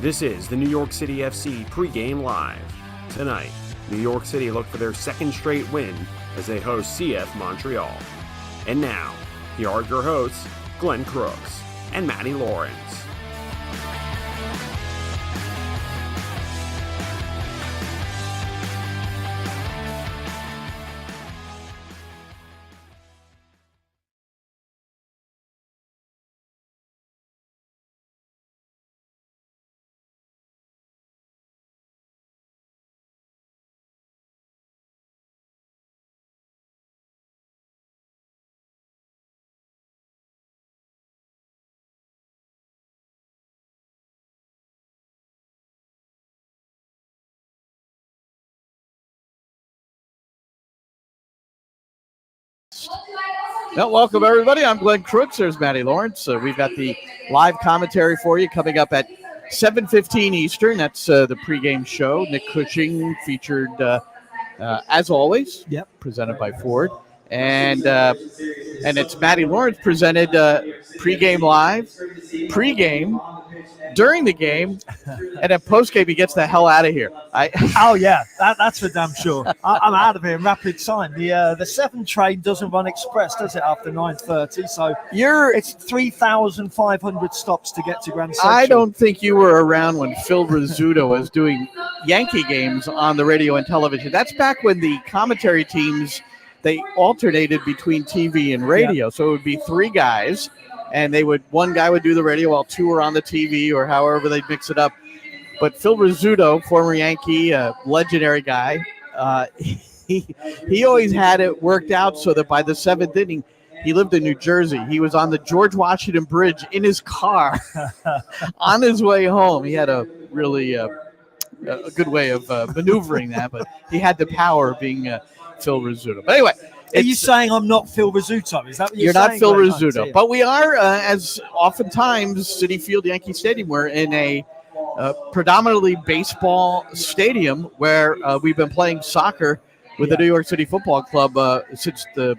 This is the New York City FC Pregame Live. Tonight, New York City look for their second straight win as they host CF Montreal. And now, here are your hosts, Glenn Crooks and Matty Lawrence. Well, welcome, everybody. I'm Glenn Crooks. There's Matty Lawrence. We've got the live commentary for you coming up at 7:15 Eastern. That's the pregame show. Nick Cushing featured, as always, presented by Ford. And it's Matty Lawrence presented pregame live, pregame, during the game, and then postgame he gets the hell out of here. That's for damn sure. I'm out of here in rapid time. The 7 train doesn't run express, does it, after 9:30? So it's 3,500 stops to get to Grand Central. I don't think you were around when Phil Rizzuto was doing Yankee games on the radio and television. That's back when the commentary teams, they alternated between TV and radio. So it would be 3 guys. And one guy would do the radio while 2 were on the TV, or however they'd mix it up. But Phil Rizzuto, former Yankee, legendary guy, he always had it worked out so that by the 7th inning, he lived in New Jersey. He was on the George Washington Bridge in his car on his way home. He had a really a good way of maneuvering that, but he had the power of being Phil Rizzuto. But anyway. Are you saying I'm not Phil Rizzuto? Is that what you're saying? Not Phil Rizzuto. But we are, as oftentimes, Citi Field, Yankee Stadium, we're in a predominantly baseball stadium where we've been playing soccer with the New York City Football Club since the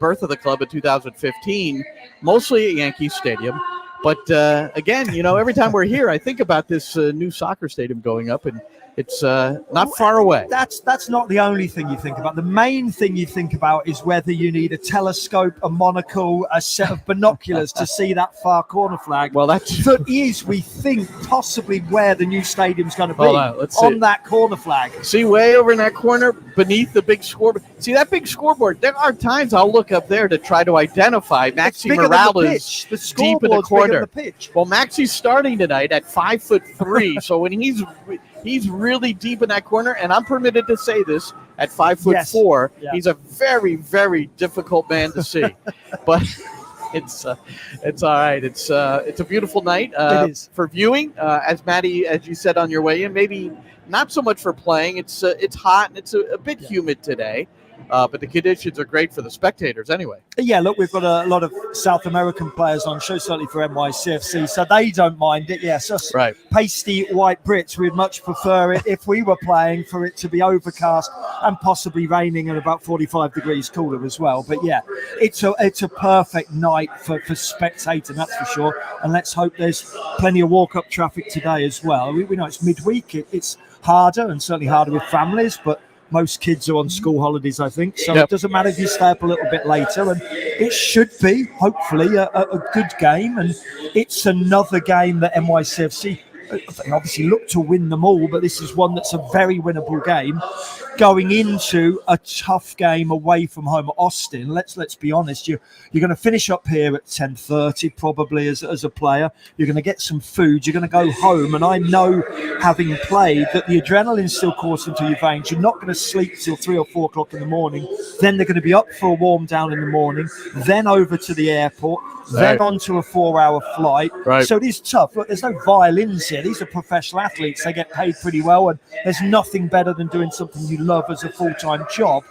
birth of the club in 2015, mostly at Yankee Stadium. But, again, every time we're here, I think about this new soccer stadium going up, and it's not far away. That's not the only thing you think about. The main thing you think about is whether you need a telescope, a monocle, a set of binoculars to see that far corner flag. Well, that is, we think, possibly where the new stadium's going to be. On that corner flag. See, way over in that corner, beneath the big scoreboard. See, that big scoreboard, there are times I'll look up there to try to identify Maxi Morales deep in the corner. Well, Maxi's starting tonight at 5'3", so when he's really deep in that corner, and I'm permitted to say this, at 5'4", he's a very, very difficult man to see. But it's all right. It's a beautiful night for viewing. As Matty, as you said on your way in, maybe not so much for playing. It's hot and it's a bit humid today. But the conditions are great for the spectators anyway. Yeah, look, we've got a lot of South American players on show, certainly for NYCFC, so they don't mind it. Yes, us pasty white Brits, we'd much prefer it if we were playing for it to be overcast and possibly raining and about 45 degrees cooler as well. But yeah, it's a perfect night for spectating, that's for sure. And let's hope there's plenty of walk-up traffic today as well. We know it's midweek, it's harder and certainly harder with families, but most kids are on school holidays, I think. So It doesn't matter if you stay up a little bit later. And it should be, hopefully, a good game. And it's another game that NYCFC obviously look to win them all, but this is one that's a very winnable game. Going into a tough game away from home at Austin, let's be honest, you're going to finish up here at 10:30 probably as a player. You're going to get some food. You're going to go home, and I know, having played, that the adrenaline's still coursing through your veins. You're not going to sleep till 3 or 4 o'clock in the morning. Then they're going to be up for a warm down in the morning, then over to the airport, then onto a 4-hour flight. So it is tough. Look, there's no violins here. These are professional athletes. They get paid pretty well, and there's nothing better than doing something you love as a full-time job.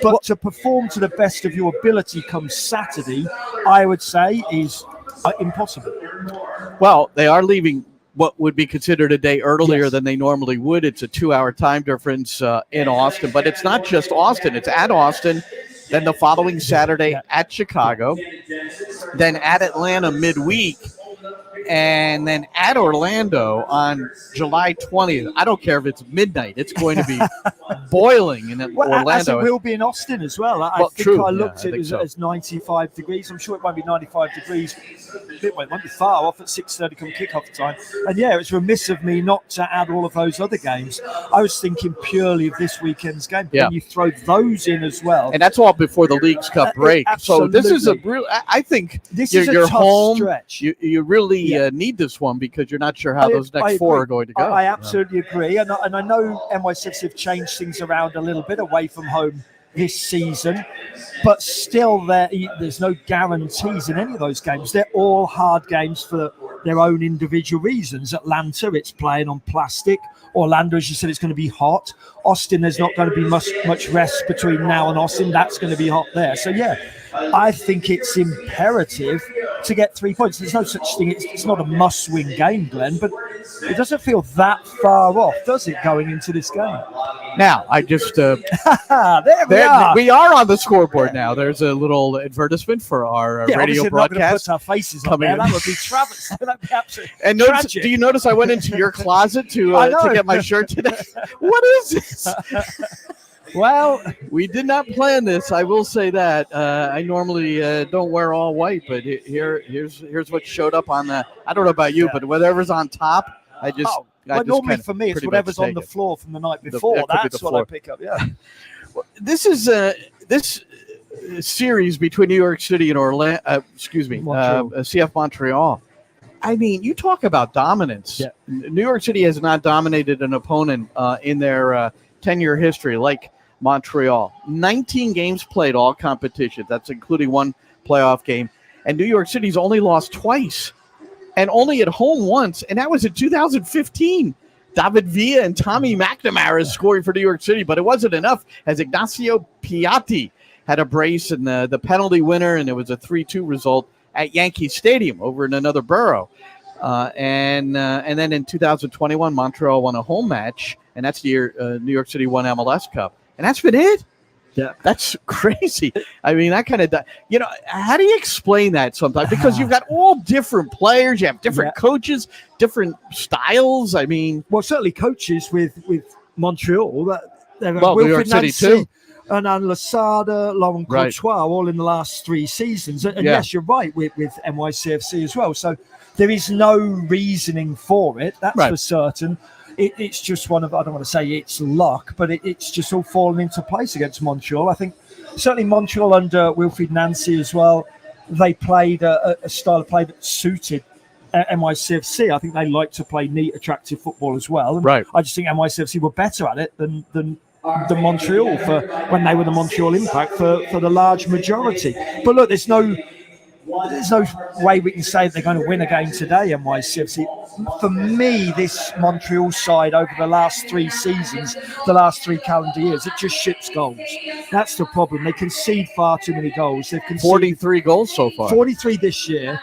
But to perform to the best of your ability come Saturday, I would say is impossible. Well, they are leaving what would be considered a day earlier than they normally would. It's a 2-hour time difference in Austin, but it's not just Austin. It's at Austin, then the following Saturday at Chicago, then at Atlanta midweek, and then at Orlando on July 20th. I don't care if it's midnight. It's going to be boiling in Orlando. As it will be in Austin as well. I think true. I looked at it as 95 degrees. I'm sure it won't be 95 degrees. It won't be far off at 6:30 come kickoff time. And yeah, it's remiss of me not to add all of those other games. I was thinking purely of this weekend's game. But then you throw those in as well. And that's all before the League's Cup break. So this is a real, I think this is a tough home stretch. You really need this one because you're not sure how those next four are going to go. I absolutely agree. And I know NYCFC have changed things around a little bit away from home this season, but still there's no guarantees in any of those games. They're all hard games for their own individual reasons. Atlanta, it's playing on plastic. Orlando, as you said, it's going to be hot. Austin, there's not going to be much rest between now and Austin. That's going to be hot there. So, yeah, I think it's imperative to get 3 points. There's no such thing. It's not a must-win game, Glenn, but it doesn't feel that far off, does it, going into this game? Now, I just there we are. We are on the scoreboard now. There's a little advertisement for our radio broadcast. Put our faces on there. That would be travesty. That'd be absolutely and notice, do you notice I went into your closet to get my shirt today? What is this? Well, we did not plan this. I will say that. I normally don't wear all white, but here's what showed up on the. I don't know about you, but whatever's on top, I just. Normally for me, it's whatever's on the floor from the night before. That's what I pick up. Yeah. Well, this is this series between New York City and CF Montreal. I mean, you talk about dominance. Yeah. New York City has not dominated an opponent in their 10-year history like Montreal. 19 games played, all competitions. That's including one playoff game. And New York City's only lost twice. And only at home once, and that was in 2015. David Villa and Tommy McNamara scoring for New York City, but it wasn't enough as Ignacio Piatti had a brace and the penalty winner, and it was a 3-2 result at Yankee Stadium over in another borough. And then in 2021, Montreal won a home match, and that's the year New York City won MLS Cup. And that's been it. Yeah, that's crazy. I mean, that kind of, how do you explain that sometimes? Because you've got all different players, you have different coaches, different styles. I mean, well, certainly coaches with Montreal. New York City too. And Lasada, Laurent Courtois, all in the last 3 seasons. And yes, you're right with NYCFC as well. So there is no reasoning for it. That's for certain. It's just one of, I don't want to say it's luck, but it's just all fallen into place against Montreal. I think certainly Montreal under Wilfried Nancy as well, they played a style of play that suited NYCFC. I think they like to play neat, attractive football as well. And I just think NYCFC were better at it than Montreal for when they were the Montreal Impact for the large majority. But look, there's no way we can say they're going to win a game today, NYCFC. For me, this Montreal side over the last 3 seasons, the last 3 calendar years, it just ships goals. That's the problem. They concede far too many goals. They've conceded 43 goals so far. 43 this year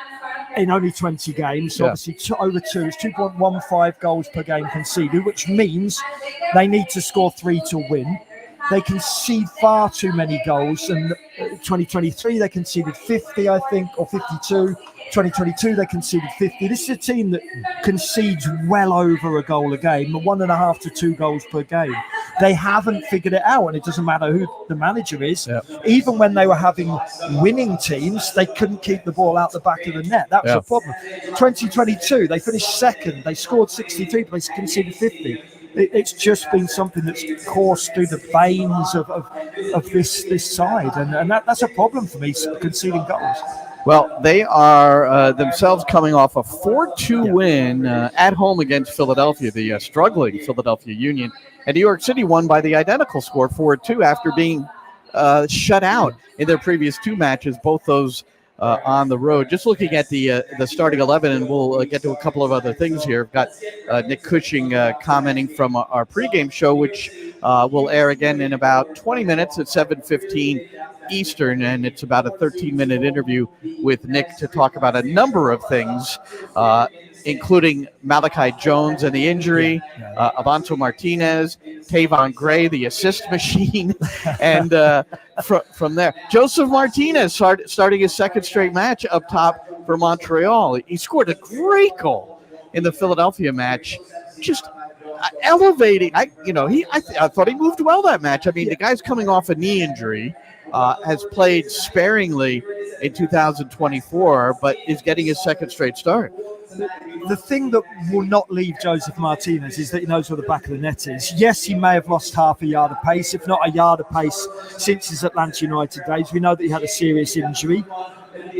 in only 20 games. So obviously over 2 is 2.15 goals per game conceded, which means they need to score 3 to win. They concede far too many goals. And 2023, they conceded 50, I think, or 52. 2022, they conceded 50. This is a team that concedes well over a goal a game, 1.5 to 2 goals per game. They haven't figured it out, and it doesn't matter who the manager is. Even when they were having winning teams, they couldn't keep the ball out the back of the net. That was a problem. 2022, they finished second. They scored 63, but they conceded 50. It's just been something that's coursed through the veins of this side, and that's a problem for me, conceding goals. Well, they are themselves coming off a 4-2 win at home against Philadelphia, the struggling Philadelphia Union. And New York City won by the identical score, 4-2, after being shut out in their previous 2 matches, both those on the road. Just looking at the starting 11, and we'll get to a couple of other things here. We've got Nick Cushing commenting from our pregame show, which will air again in about 20 minutes at 7:15 Eastern, and it's about a 13-minute interview with Nick to talk about a number of things, including Malachi Jones and the injury, Avanto Martinez, Tavon Gray, the assist machine, and from there, Joseph Martinez starting his second straight match up top for Montreal. He scored a great goal in the Philadelphia match, just elevating. I thought he moved well that match. I mean, the guy's coming off a knee injury, has played sparingly in 2024, but is getting his second straight start. The thing that will not leave Joseph Martinez is that he knows where the back of the net is. Yes, he may have lost half a yard of pace, if not a yard of pace, since his Atlanta United days. We know that he had a serious injury,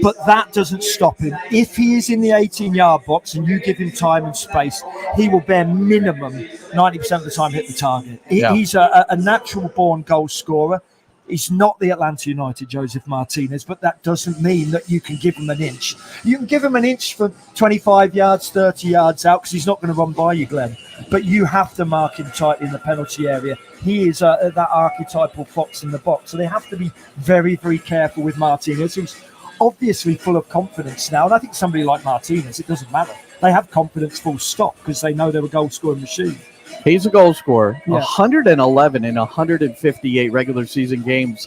but that doesn't stop him. If he is in the 18-yard box and you give him time and space, he will bare minimum 90% of the time hit the target. He's a natural-born goal scorer. He's not the Atlanta United Joseph Martinez, but that doesn't mean that you can give him an inch. You can give him an inch for 25 yards, 30 yards out, because he's not going to run by you, Glenn. But you have to mark him tight in the penalty area. He is that archetypal fox in the box. So they have to be very, very careful with Martinez, who's obviously full of confidence now. And I think somebody like Martinez, it doesn't matter. They have confidence full stop because they know they're a goal-scoring machine. He's a goal scorer, 111 in 158 regular season games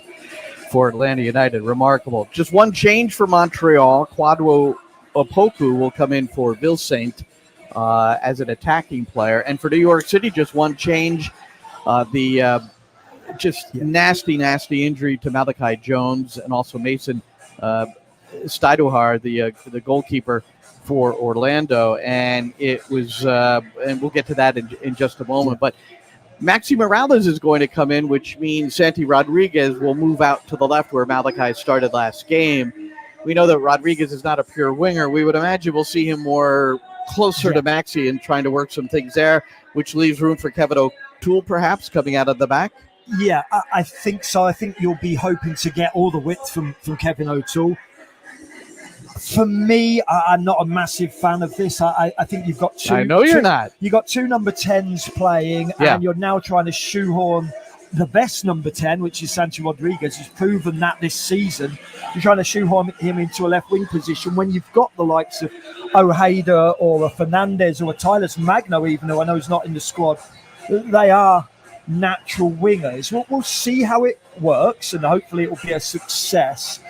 for Atlanta United. Remarkable. Just one change for Montreal. Kwadwo Opoku will come in for Vilsaint as an attacking player. And for New York City, just one change. Nasty injury to Malachi Jones and also Mason Steiduhar, the goalkeeper for Orlando, and it was, and we'll get to that in just a moment. But Maxi Morales is going to come in, which means Santi Rodriguez will move out to the left where Malachi started last game. We know that Rodriguez is not a pure winger. We would imagine we'll see him more closer to Maxi and trying to work some things there, which leaves room for Kevin O'Toole perhaps coming out of the back. Yeah, I think so. I think you'll be hoping to get all the width from Kevin O'Toole. For me, I'm not a massive fan of this. I think you've got two. I know you're not. You've got two number 10s playing, and you're now trying to shoehorn the best number 10, which is Santi Rodriguez, who's proven that this season. You're trying to shoehorn him into a left wing position when you've got the likes of Ojeda or a Fernandez or a Tylus Magno, even though I know he's not in the squad. They are natural wingers. We'll see how it works, and hopefully it will be a success.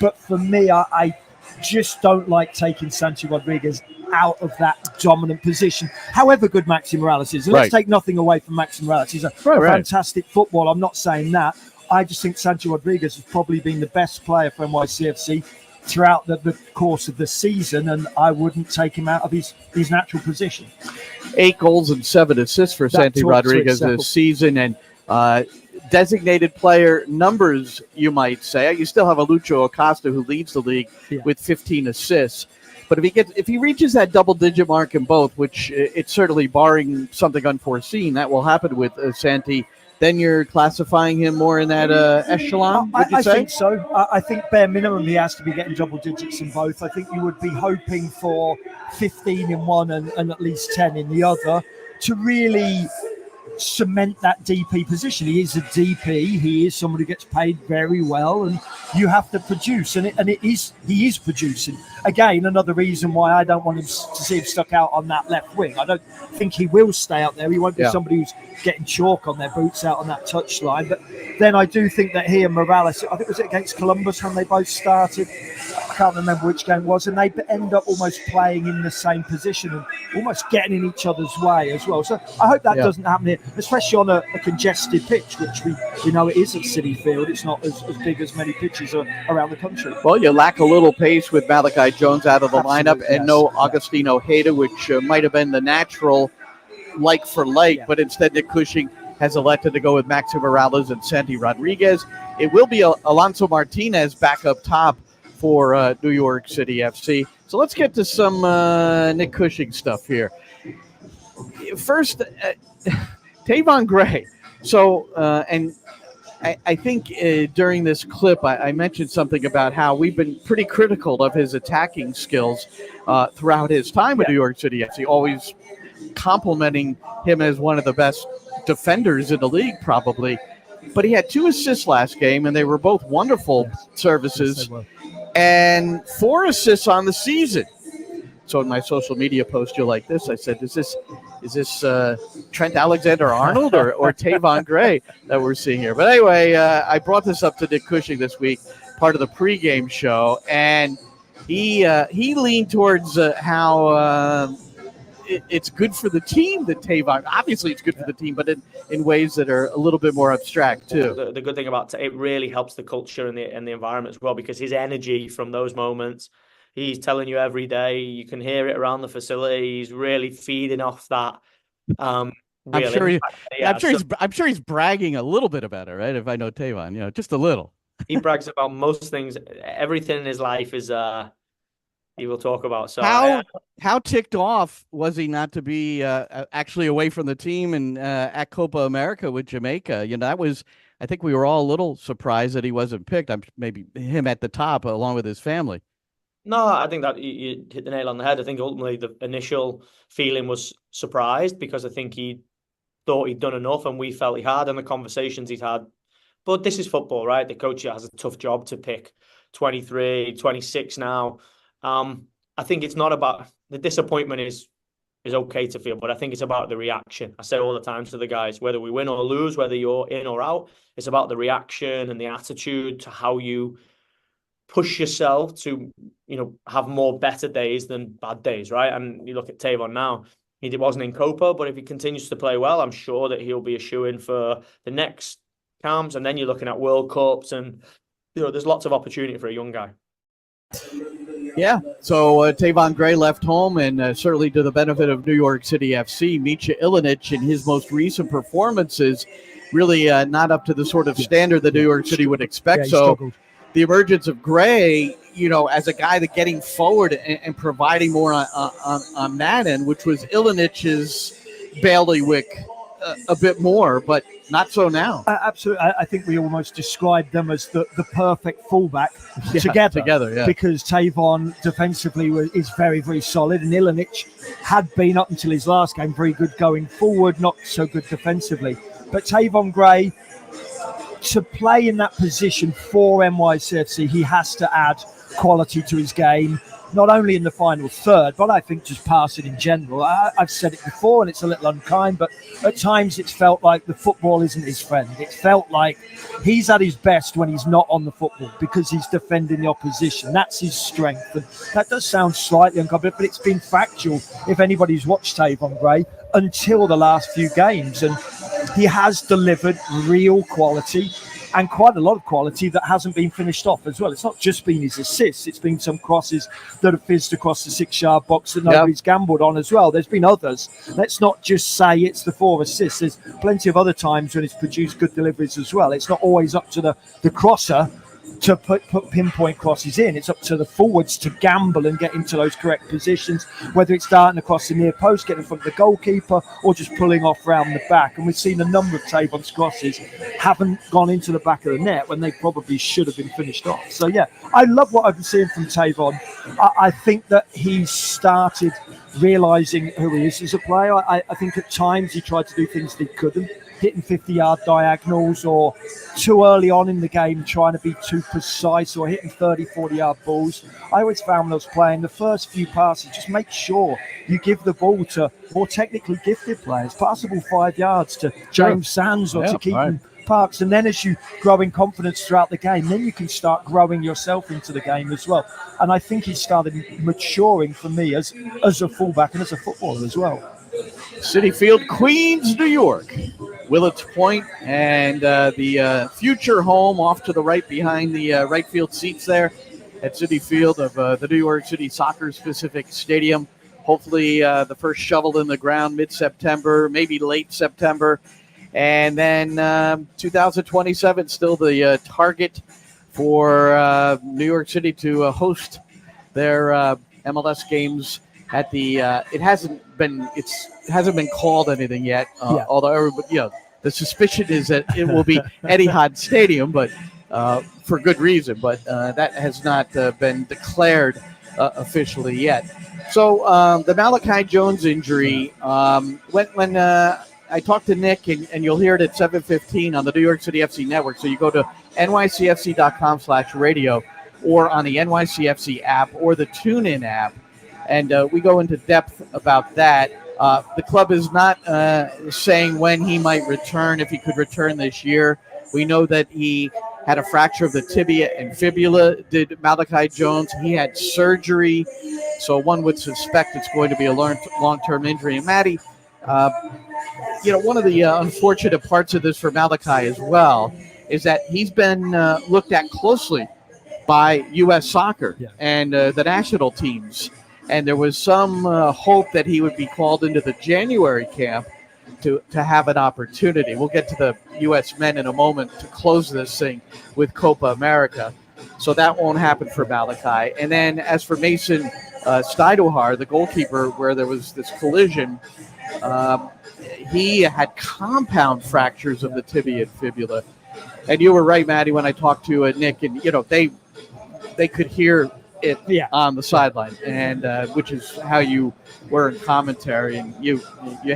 But for me, I just don't like taking Santi Rodriguez out of that dominant position, however good Maxi Morales is. And let's take nothing away from Maxi Morales. He's a fantastic footballer. I'm not saying that. I just think Santi Rodriguez has probably been the best player for NYCFC throughout the course of the season, and I wouldn't take him out of his natural position. 8 goals and 7 assists for Santi Rodriguez this season, and designated player numbers, you might say. You still have a Lucho Acosta who leads the league with 15 assists. But if he reaches that double-digit mark in both, which it's certainly barring something unforeseen, that will happen with Santi, then you're classifying him more in that echelon, would you say? I think so. I think bare minimum he has to be getting double digits in both. I think you would be hoping for 15 in one and at least 10 in the other to really cement that DP position. He is a DP. He is someone who gets paid very well, and you have to produce. And he is producing. Again, another reason why I don't want him to see him stuck out on that left wing. I don't think he will stay out there. He won't be somebody who's getting chalk on their boots out on that touchline. But then I do think that he and Morales, I think it was against Columbus when they both started. I can't remember which game it was, and they end up almost playing in the same position and almost getting in each other's way as well. So I hope that doesn't happen here, especially on a congested pitch, which we know it is at Citi Field. It's not as big as many pitches around the country. Well, you lack a little pace with Malachi Jones out of the lineup, and no Agustin Ojeda, which might have been the natural like for like, but instead Nick Cushing has elected to go with Maxi Morales and Santi Rodriguez. It will be Alonso Martinez back up top for New York City FC. So let's get to some Nick Cushing stuff here. First, Tavon Gray. So, and I think during this clip, I mentioned something about how we've been pretty critical of his attacking skills throughout his time with New York City FC, always complimenting him as one of the best defenders in the league, probably. But he had 2 assists last game, and they were both wonderful services, and 4 assists on the season. So in my social media post, you're like this. I said, is this Trent Alexander-Arnold or Tavon Gray that we're seeing here? But anyway, I brought this up to Nick Cushing this week, part of the pregame show, and he leaned towards how it's good for the team that Tavon. Obviously, it's good for the team, but in ways that are a little bit more abstract too. The good thing about it really helps the culture and the environment as well, because his energy from those moments, he's telling you every day. You can hear it around the facility. He's really feeding off that. I'm sure he's bragging a little bit about it, right? If I know Tavon, just a little. He brags about most things. Everything in his life is he will talk about. So how ticked off was he not to be actually away from the team and at Copa America with Jamaica? That was, I think we were all a little surprised that he wasn't picked. Maybe him at the top along with his family. No, I think that you hit the nail on the head. I think ultimately the initial feeling was surprised, because I think he thought he'd done enough and we felt he had, and the conversations he's had. But this is football, right? The coach has a tough job to pick 23, 26 now. I think it's not about the disappointment is okay to feel, but I think it's about the reaction. I say all the time to the guys, whether we win or lose, whether you're in or out, it's about the reaction and the attitude to how you push yourself to, have more better days than bad days, right? And you look at Tavon now, he wasn't in Copa, but if he continues to play well, I'm sure that he'll be a shoo-in for the next camps. And then you're looking at World Cups, and there's lots of opportunity for a young guy. Yeah, so Tavon Gray left home, and certainly to the benefit of New York City FC. Mitja Ilinic, in his most recent performances, really not up to the sort of standard that New York City would expect. So struggled. The emergence of Gray, as a guy that getting forward and providing more on that end, which was Ilinic's bailiwick a bit more, but not so now. Absolutely. I think we almost described them as the perfect fullback together. Yeah. Because Tavon defensively is very, very solid, and Ilinic had been, up until his last game, very good going forward, not so good defensively. But Tavon Gray, to play in that position for NYCFC, he has to add quality to his game, not only in the final third, but I think just passing in general. I've said it before, and it's a little unkind, but at times it's felt like the football isn't his friend. It felt like he's at his best when he's not on the football, because he's defending the opposition. That's his strength. And that does sound slightly uncommon, but it's been factual if anybody's watched Tavon Gray until the last few games. And he has delivered real quality, and quite a lot of quality that hasn't been finished off as well. It's not just been his assists. It's been some crosses that have fizzed across the 6-yard box that nobody's gambled on as well. There's been others. Let's not just say it's the 4 assists. There's plenty of other times when he's produced good deliveries as well. It's not always up to the crosser to put pinpoint crosses in. It's up to the forwards to gamble and get into those correct positions, whether it's darting across the near post, getting in front of the goalkeeper, or just pulling off round the back. And we've seen a number of Tavon's crosses haven't gone into the back of the net when they probably should have been finished off. So yeah, I love what I've been seeing from Tavon. I think that he's started realising who he is as a player. I think at times he tried to do things that he couldn't, hitting 50-yard diagonals, or too early on in the game trying to be too precise, or hitting 30, 40-yard balls. I always found when I was playing, the first few passes, just make sure you give the ball to more technically gifted players. Passable 5 yards to James Sands or to Keaton Parks. And then as you grow in confidence throughout the game, then you can start growing yourself into the game as well. And I think he started maturing for me as a fullback and as a footballer as well. Citi Field, Queens, New York. Willets Point, and the future home off to the right behind the right field seats there at Citi Field of the New York City Soccer-specific stadium. Hopefully the first shovel in the ground mid-September, maybe late September. And then 2027, still the target for New York City to host their MLS games at the it hasn't been called anything yet, although everybody, the suspicion is that it will be Etihad Stadium, but for good reason, but that has not been declared officially yet. So the Malachi Jones injury, when I talked to Nick, and you'll hear it at 7:15 on the New York City FC network, so you go to nycfc.com/radio or on the NYCFC app or the TuneIn app, and we go into depth about that. The club is not saying when he might return, if he could return this year. We know that he had a fracture of the tibia and fibula. Did Malachi Jones? He had surgery, so one would suspect it's going to be a long-term injury. And Matty, one of the unfortunate parts of this for Malachi as well is that he's been looked at closely by U.S. Soccer and the national teams. And there was some hope that he would be called into the January camp to have an opportunity. We'll get to the U.S. men in a moment to close this thing with Copa America. So that won't happen for Malachi. And then as for Mason Steidohar, the goalkeeper, where there was this collision, he had compound fractures of the tibia and fibula. And you were right, Matty, when I talked to Nick, and they could hear it on the sideline, and which is how you were in commentary, and you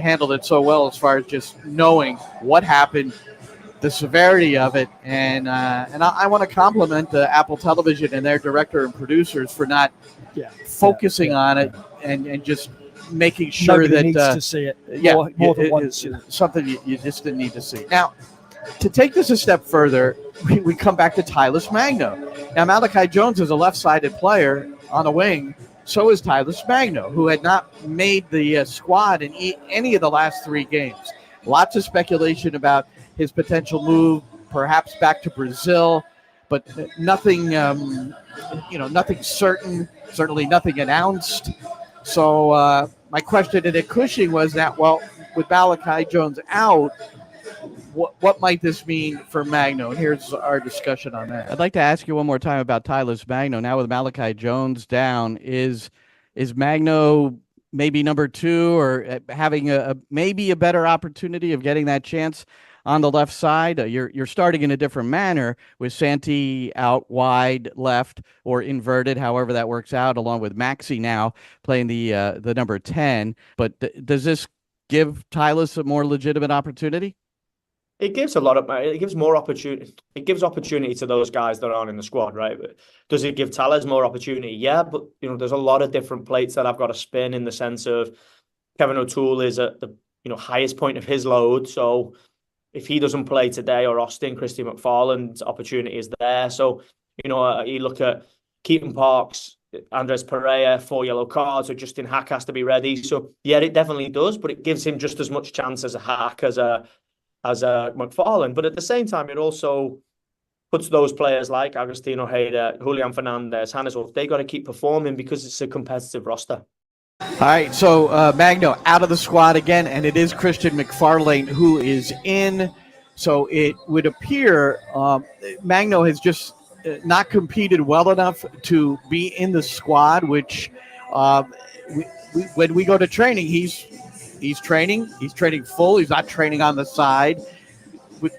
handled it so well as far as just knowing what happened, the severity of it, and I want to compliment Apple Television and their director and producers for not focusing on it and just making sure Nobody that needs to see it more than once. Something you just didn't need to see. Now, to take this a step further, we come back to Tylus Magno. Now, Malachi Jones is a left-sided player on a wing. So is Tylus Magno, who had not made the squad in any of the last 3 games. Lots of speculation about his potential move, perhaps back to Brazil, but nothing, nothing certain. Certainly nothing announced. So my question to Nick Cushing was that, with Malachi Jones out, what might this mean for Magno? And here's our discussion on that. I'd like to ask you one more time about Tylus Magno. Now with Malachi Jones down, is Magno maybe number 2 or having maybe a better opportunity of getting that chance on the left side? You're starting in a different manner with Santi out wide left or inverted, however that works out, along with Maxi now playing the number 10. But does this give Tylus a more legitimate opportunity? It gives more opportunity. It gives opportunity to those guys that aren't in the squad, right? But does it give Tylus more opportunity? Yeah, but there's a lot of different plates that I've got to spin in the sense of Kevin O'Toole is at the highest point of his load. So if he doesn't play today, or Austin, Christy McFarland's opportunity is there. So you look at Keaton Parks, Andres Pereira, 4 yellow cards, so Justin Hack has to be ready. So yeah, it definitely does, but it gives him just as much chance as a Hack as a McFarland. But at the same time, it also puts those players like Agustin Ojeda, Julian Fernandez, Hannes Wolf, they got to keep performing because it's a competitive roster. All right, so Magno out of the squad again, and it is Christian McFarlane who is in. So it would appear Magno has just not competed well enough to be in the squad, which when we go to training, He's training full. He's not training on the side,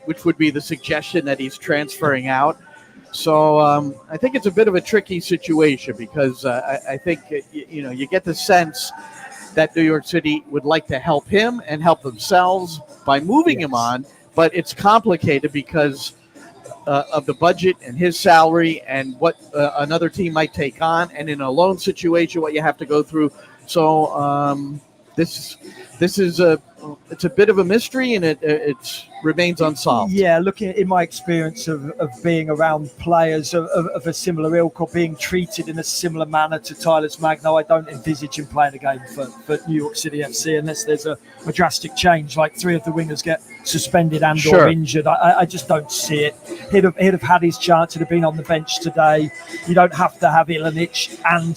which would be the suggestion that he's transferring out. So I think it's a bit of a tricky situation because I think, you get the sense that New York City would like to help him and help themselves by moving him on. But it's complicated because of the budget and his salary and what another team might take on. And in a loan situation, what you have to go through. So this is it's a bit of a mystery, and it remains unsolved. Yeah, looking in my experience of being around players of a similar ilk or being treated in a similar manner to Tylus Magno, I don't envisage him playing a game for New York City FC unless there's a drastic change, like 3 of the wingers get suspended and or injured. I just don't see it. He'd have had his chance. He'd have been on the bench today. You don't have to have Ilinic and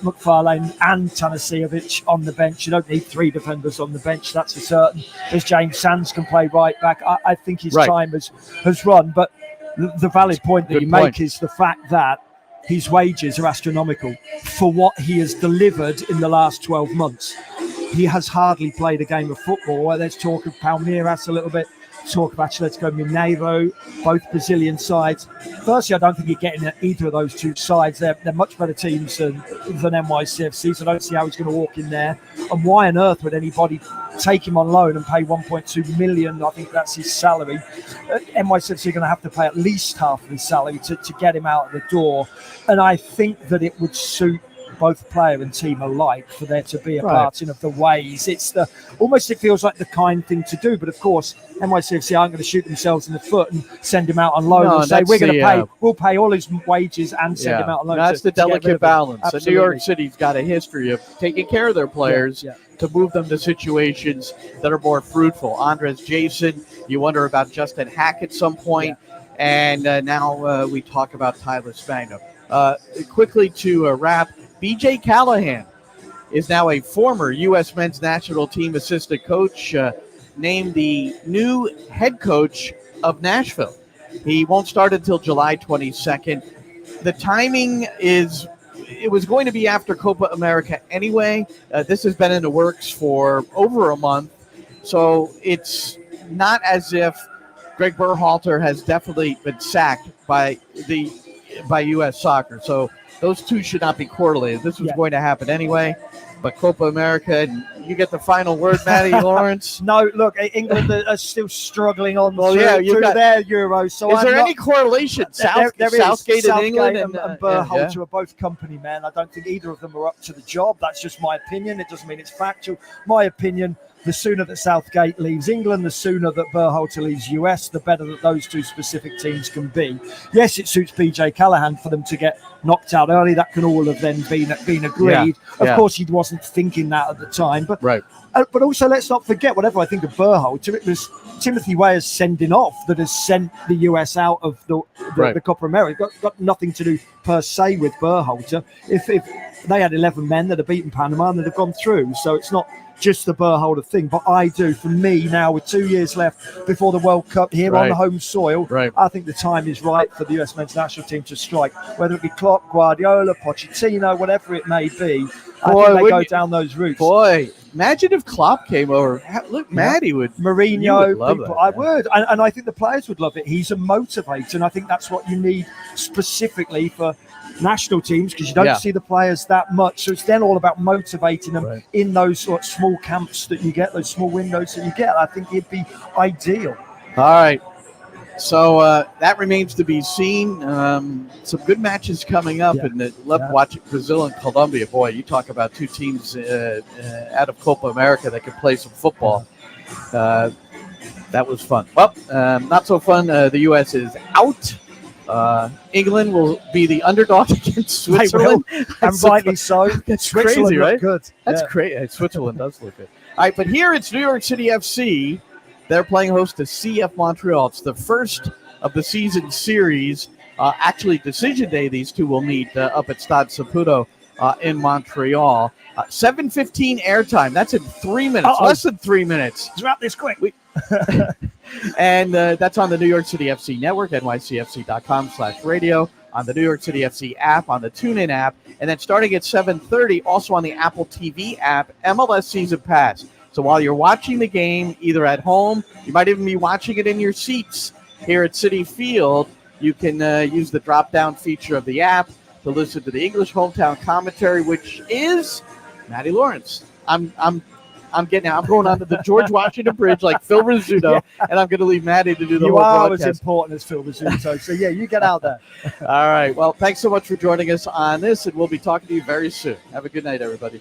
McFarlane and Tanasijevic on the bench. You don't need 3 defenders on the bench, that's for certain. As James Sands can play right back, I think his time has run. But the valid point that you make is the fact that his wages are astronomical for what he has delivered in the last 12 months. He has hardly played a game of football. There's talk of Palmeiras a little bit, talk of Atletico Mineiro, both Brazilian sides. Firstly, I don't think he'd get in either of those 2 sides. They're much better teams than NYCFC, so I don't see how he's going to walk in there. And why on earth would anybody take him on loan and pay 1.2 million? I think that's his salary. NYCFC are going to have to pay at least half of his salary to get him out of the door. And I think that it would suit both player and team alike for there to be a parting of the ways. It's almost it feels like the kind thing to do, but of course NYCFC aren't going to shoot themselves in the foot and send him out on loan and say we'll pay all his wages and send him out on loan. That's the delicate balance. And New York City's got a history of taking care of their players to move them to situations that are more fruitful. Andres Jason, you wonder about Justin Hack at some point. And now we talk about Tyler Spangler. Quickly to wrap, BJ Callahan is now a former U.S. men's national team assistant coach, named the new head coach of Nashville. He won't start until July 22nd. The timing it was going to be after Copa America anyway. This has been in the works for over a month. So it's not as if Greg Berhalter has definitely been sacked by U.S. Soccer. So those two should not be correlated. This was going to happen anyway. But Copa America, you get the final word, Matty Lawrence. No, look, England are still struggling on through their Euros. So is there any correlation? Southgate in England and Berhalter are both company men. I don't think either of them are up to the job. That's just my opinion. It doesn't mean it's factual. My opinion, the sooner that Southgate leaves England, the sooner that Berhalter leaves US, the better that those two specific teams can be. Yes, it suits BJ Callahan for them to get knocked out early. That can all have then been agreed. Of course, he wasn't thinking that at the time. But but also, let's not forget, whatever I think of Berhalter, it was Timothy Weah's sending off that has sent the US out of the Copa America. Got nothing to do per se with Berhalter. If they had 11 men that had beaten Panama and they'd have gone through. So it's not just the Berhalter thing, but for me now, with 2 years left before the World Cup here on the home soil, I think the time is right for the US men's national team to strike, whether it be Klopp, Guardiola, Pochettino, whatever it may be. I think they go down those routes. Boy, imagine if Klopp came over. Look, Matty would. Mourinho, I would. And I think the players would love it. He's a motivator, and I think that's what you need specifically for national teams, because you don't see the players that much. So it's then all about motivating them in those sort of small camps that you get, those small windows that you get. I think it'd be ideal. All right. So that remains to be seen. Some good matches coming up, and love watching Brazil and Colombia. Boy, you talk about two teams out of Copa America that can play some football. That was fun. Well, not so fun. The U.S. is out. England will be the underdog against Switzerland. And rightly so. That's crazy, right? Good. That's crazy. Switzerland does look good. All right, but here it's New York City FC. They're playing host to CF Montreal. It's the first of the season series. Actually, decision day, these two will meet up at Stade Saputo in Montreal. 7:15 airtime. That's in 3 minutes. Less than 3 minutes. Let's wrap this quick. And that's on the New York City FC network, nycfc.com/radio, on the New York City FC app, on the TuneIn app, and then starting at 7:30, also on the Apple TV app, MLS Season Pass. So while you're watching the game, either at home, you might even be watching it in your seats here at Citi Field, you can use the drop-down feature of the app to listen to the English hometown commentary, which is Matty Lawrence. I'm going onto the George Washington Bridge like Phil Rizzuto, and I'm going to leave Matty to do the whole broadcast. You are as important as Phil Rizzuto, so you get out there. All right. Well, thanks so much for joining us on this, and we'll be talking to you very soon. Have a good night, everybody.